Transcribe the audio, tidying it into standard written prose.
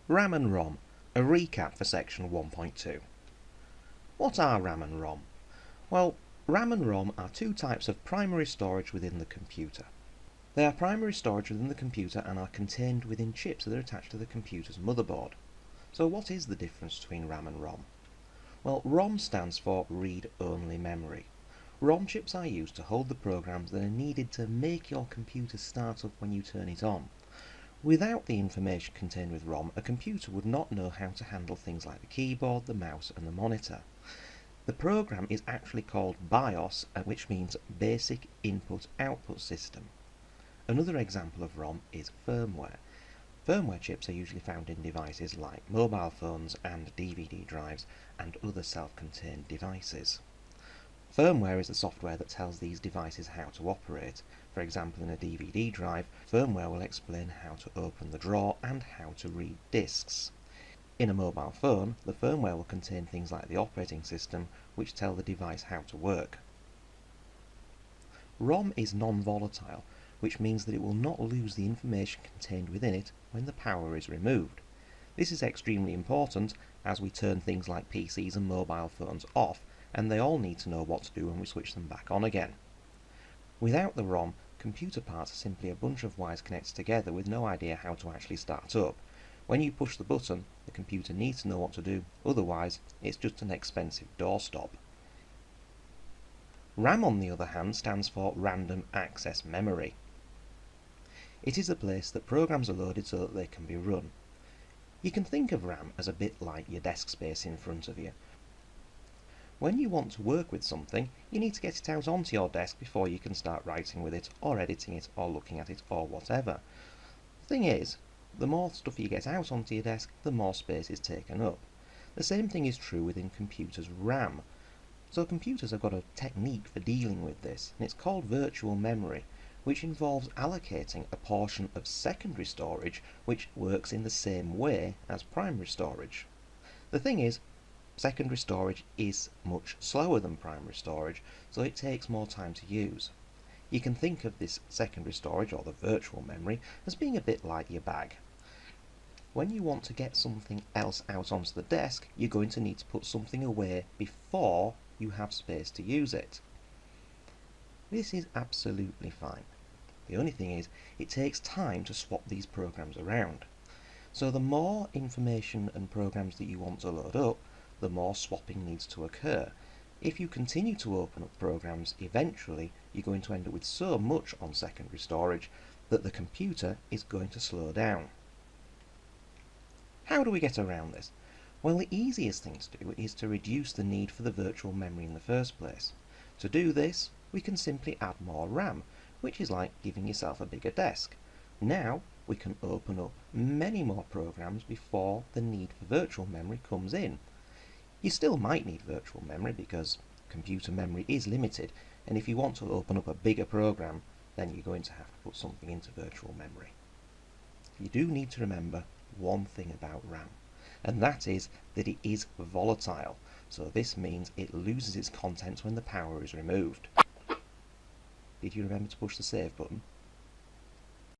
RAM and ROM, a recap for section 1.2. What are RAM and ROM? Well, RAM and ROM are two types of primary storage within the computer. They are primary storage within the computer and are contained within chips that are attached to the computer's motherboard. So what is the difference between RAM and ROM? Well, ROM stands for read-only memory. ROM chips are used to hold the programs that are needed to make your computer start up when you turn it on. Without the information contained with ROM, a computer would not know how to handle things like the keyboard, the mouse and the monitor. The program is actually called BIOS, which means Basic Input-Output System. Another example of ROM is firmware. Firmware chips are usually found in devices like mobile phones and DVD drives and other self-contained devices. Firmware is the software that tells these devices how to operate. For example, in a DVD drive, firmware will explain how to open the drawer and how to read discs. In a mobile phone, the firmware will contain things like the operating system, which tell the device how to work. ROM is non-volatile, which means that it will not lose the information contained within it when the power is removed. This is extremely important as we turn things like PCs and mobile phones off, and they all need to know what to do when we switch them back on again. Without the ROM, computer parts are simply a bunch of wires connected together with no idea how to actually start up. When you push the button, the computer needs to know what to do, otherwise it's just an expensive doorstop. RAM, on the other hand, stands for Random Access Memory. It is a place that programs are loaded so that they can be run. You can think of RAM as a bit like your desk space in front of you. When you want to work with something, you need to get it out onto your desk before you can start writing with it, or editing it, or looking at it, or whatever. The thing is, the more stuff you get out onto your desk, the more space is taken up. The same thing is true within computers' RAM. So computers have got a technique for dealing with this, and it's called virtual memory, which involves allocating a portion of secondary storage which works in the same way as primary storage. The thing is, secondary storage is much slower than primary storage, so it takes more time to use. You can think of this secondary storage, or the virtual memory, as being a bit like your bag. When you want to get something else out onto the desk, you're going to need to put something away before you have space to use it. This is absolutely fine. The only thing is, it takes time to swap these programs around. So the more information and programs that you want to load up, the more swapping needs to occur. If you continue to open up programs, eventually you're going to end up with so much on secondary storage that the computer is going to slow down. How do we get around this? Well, the easiest thing to do is to reduce the need for the virtual memory in the first place. To do this, we can simply add more RAM, which is like giving yourself a bigger desk. Now we can open up many more programs before the need for virtual memory comes in. You still might need virtual memory because computer memory is limited, and if you want to open up a bigger program, then you're going to have to put something into virtual memory. You do need to remember one thing about RAM, and that is that it is volatile, so this means it loses its contents when the power is removed. Did you remember to push the save button?